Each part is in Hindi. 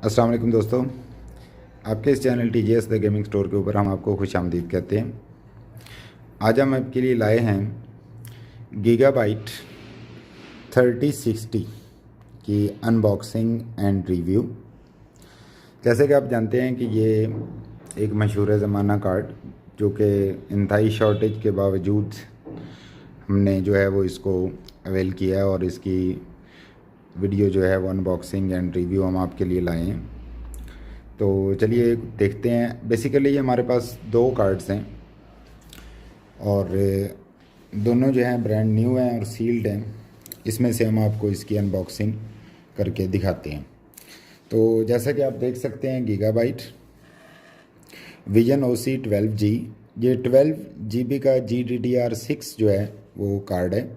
अस्सलाम वालेकुम दोस्तों, आपके इस channel TGS the gaming store के ऊपर हम आपको खुशामदीद कहते हैं। आज हम आपके लिए लाए हैं गीगाबाइट 3060 की अनबॉक्सिंग एंड रिव्यू। जैसे कि आप जानते हैं कि ये एक मशहूर ज़माना कार्ड जो कि इंतहाई शॉर्टेज के बावजूद हमने जो है वो इसको अवेल किया है और इसकी वीडियो जो है वो अनबॉक्सिंग एंड रिव्यू हम आपके लिए लाए हैं। तो चलिए देखते हैं। बेसिकली ये हमारे पास दो कार्ड्स हैं और दोनों जो हैं ब्रांड न्यू हैं और सील्ड हैं। इसमें से हम आपको इसकी अनबॉक्सिंग करके दिखाते हैं। तो जैसा कि आप देख सकते हैं, गीगाबाइट विजन OC 12G, ये 12 GB का GDDR6 जो है वो कार्ड है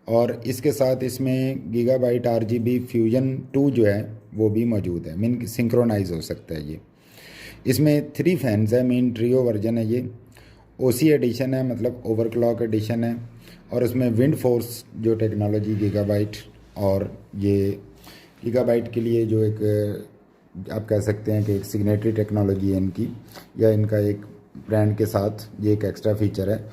और इसके साथ इसमें गीगाबाइट RGB फ्यूजन 2 जो है वो भी मौजूद है। मीन सिंक्रोनाइज हो सकता है ये। इसमें 3 फैंस है, मीन ट्रियो वर्जन है ये। OC एडिशन है, मतलब ओवरक्लॉक एडिशन है और उसमें विंड फोर्स जो टेक्नोलॉजी गीगाबाइट और ये गीगाबाइट के लिए जो एक आप कह सकते हैं कि एक सिग्नेटरी टेक्नोलॉजी है इनकी, या इनका एक ब्रांड के साथ ये एक एक्स्ट्रा फीचर है।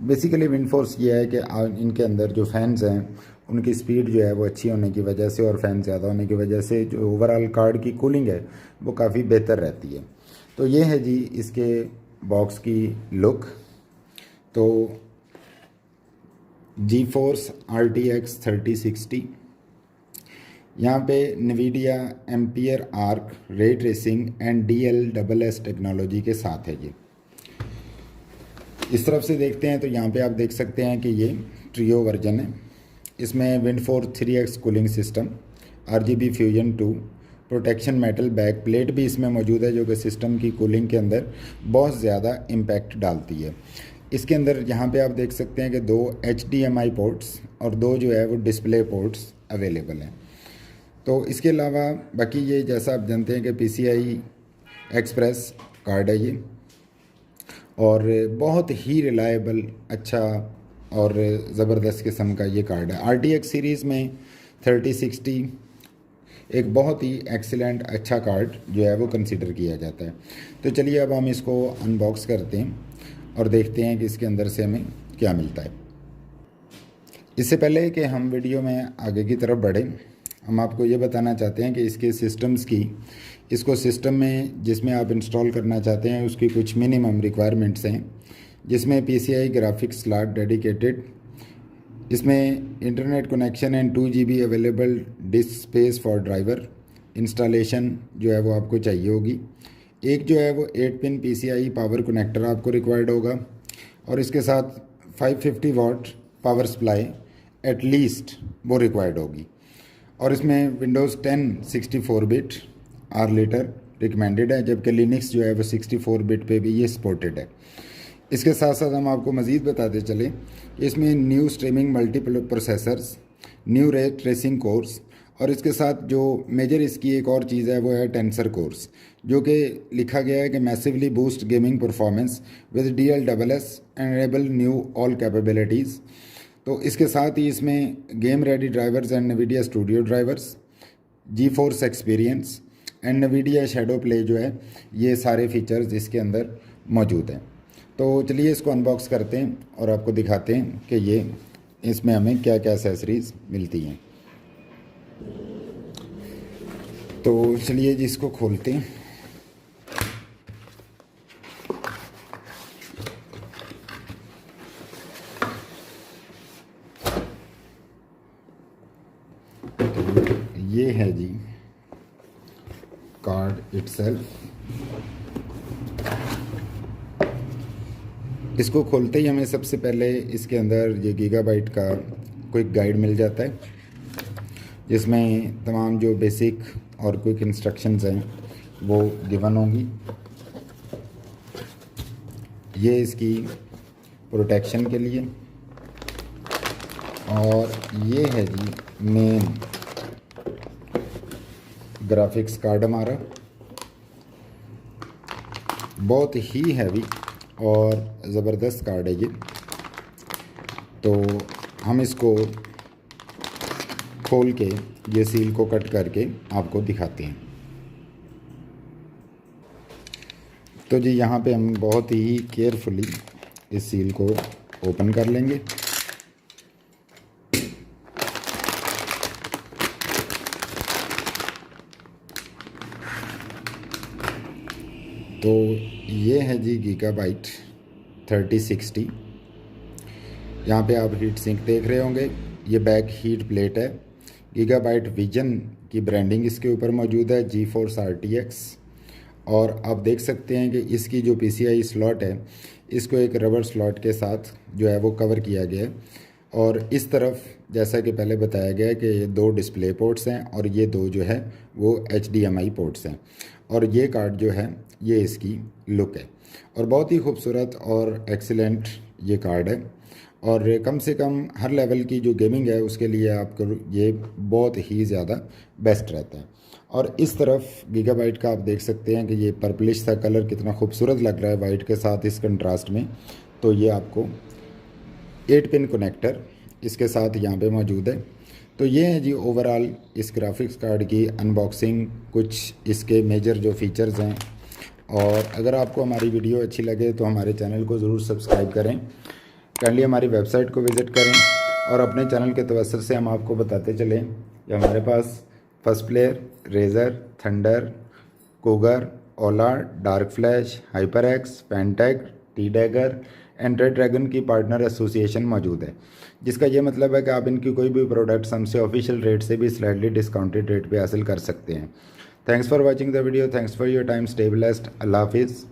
बेसिकली विंड फोर्स ये है कि इनके अंदर जो फैंस हैं उनकी स्पीड जो है वो अच्छी होने की वजह से और फैन ज़्यादा होने की वजह से जो ओवरऑल कार्ड की कूलिंग है वो काफ़ी बेहतर रहती है। तो ये है जी इसके बॉक्स की लुक। तो GeForce RTX 3060, यहाँ पे NVIDIA ampere arc ray tracing and DLSS technology के साथ है ये। इस तरफ से देखते हैं तो यहाँ पे आप देख सकते हैं कि ये ट्रियो वर्जन है। इसमें विंडफोर्स 3x cooling system, RGB fusion 2, protection metal back plate भी इसमें मौजूद है जो कि सिस्टम की कूलिंग के अंदर बहुत ज़्यादा इम्पैक्ट डालती है। इसके अंदर यहाँ पे आप देख सकते हैं कि 2 HDMI पोर्ट्स और 2 जो है वो डिस्प्ले पोर्ट्स अवेलेबल हैं। तो इसके अलावा बाकी ये जैसा आप जानते हैं कि PCI एक्सप्रेस कार्ड है ये और बहुत ही रिलायबल, अच्छा और ज़बरदस्त किस्म का ये कार्ड है। RTX सीरीज़ में 3060 एक बहुत ही एक्सीलेंट अच्छा कार्ड जो है वो कंसीडर किया जाता है। तो चलिए अब हम इसको अनबॉक्स करते हैं और देखते हैं कि इसके अंदर से हमें क्या मिलता है। इससे पहले कि हम वीडियो में आगे की तरफ बढ़ें, हम आपको ये बताना चाहते हैं कि इसके सिस्टम्स की, इसको सिस्टम में जिसमें आप इंस्टॉल करना चाहते हैं उसकी कुछ मिनिमम रिक्वायरमेंट्स हैं, जिसमें PCI ग्राफिक्स स्लॉट डेडिकेटेड, इसमें internet connection and 2 GB available disc space for driver, installation जो है वो आपको चाहिए होगी। एक जो है वो 8 पिन PCI पावर कनेक्टर आपको रिक्वायर्ड होगा और इसके साथ 550 वाट पावर सप्लाई एटलीस्ट वो रिक्वायर्ड होगी। और इसमें Windows 10 64 bit or later recommended है, जबकि लिनक्स जो है वो 64 बिट पे भी ये सपोर्टेड है। इसके साथ साथ हम आपको मज़ीद बताते चलें कि इसमें new streaming multiple processors, new ray tracing course और इसके साथ जो मेजर इसकी एक और चीज़ है वो है टेंसर कोर्स, जो कि लिखा गया है कि massively boost gaming performance with DLSS enable knew all capabilities. तो इसके साथ ही इसमें game ready drivers and NVIDIA studio drivers, GeForce experience and NVIDIA shadow play जो है, ये सारे फीचर्स इसके अंदर मौजूद हैं। तो चलिए इसको अनबॉक्स करते हैं और आपको दिखाते हैं कि ये इसमें हमें क्या क्या एसेसरीज़ मिलती हैं। तो चलिए जी इसको खोलते हैं। ये है जी कार्ड इटसेल्फ। इसको खोलते ही हमें सबसे पहले इसके अंदर ये गीगाबाइट का क्विक गाइड मिल जाता है, जिसमें तमाम जो बेसिक और क्विक इंस्ट्रक्शंस हैं वो गिवन होंगी। ये इसकी प्रोटेक्शन के लिए और ये है जी मेन ग्राफिक्स कार्ड हमारा, बहुत ही हैवी और ज़बरदस्त कार्ड है ये। तो हम इसको खोल के ये सील को कट करके आपको दिखाते हैं। तो जी यहाँ पे हम बहुत ही केयरफुली इस सील को ओपन कर लेंगे। तो ये है जी गीगाबाइट 3060। यहाँ पे आप हीट सिंक देख रहे होंगे, ये बैक हीट प्लेट है। गीगाबाइट विजन की ब्रांडिंग इसके ऊपर मौजूद है, GeForce RTX। और आप देख सकते हैं कि इसकी जो PCI स्लॉट है, इसको एक रबर स्लॉट के साथ जो है वो कवर किया गया है। और इस तरफ जैसा कि पहले बताया गया है कि ये 2 डिस्प्ले पोर्ट्स हैं और ये 2 जो है वो HDMI पोर्ट्स हैं। और ये कार्ड जो है ये इसकी लुक है और बहुत ही खूबसूरत और एक्सीलेंट ये कार्ड है। और कम से कम हर लेवल की जो गेमिंग है उसके लिए आपको ये बहुत ही ज़्यादा बेस्ट रहता है। और इस तरफ गीगाबाइट का आप देख सकते हैं कि ये पर्पलिश सा कलर कितना खूबसूरत लग रहा है वाइट के साथ इस कंट्रास्ट में। तो ये आपको 8 पिन कनेक्टर इसके साथ यहाँ पे मौजूद है। तो ये है जी ओवरऑल इस ग्राफिक्स कार्ड की अनबॉक्सिंग, कुछ इसके मेजर जो फीचर्स हैं। और अगर आपको हमारी वीडियो अच्छी लगे तो हमारे चैनल को ज़रूर सब्सक्राइब करें, काइंडली हमारी वेबसाइट को विज़िट करें। और अपने चैनल के तवज्जुह से हम आपको बताते चलें कि हमारे पास first player, Razer, Thunder, Cougar, Ola, Dark Flash, Hyper X, Pentek, T Dagger and Red Dragon की पार्टनर एसोसिएशन मौजूद है, जिसका ये मतलब है कि आप इनकी कोई भी प्रोडक्ट्स हमसे ऑफिशियल रेट से भी स्लाइटली डिस्काउंटेड रेट पे हासिल कर सकते हैं। Thanks for watching the video, thanks for your time, stay blessed, अल्लाह हाफिज़।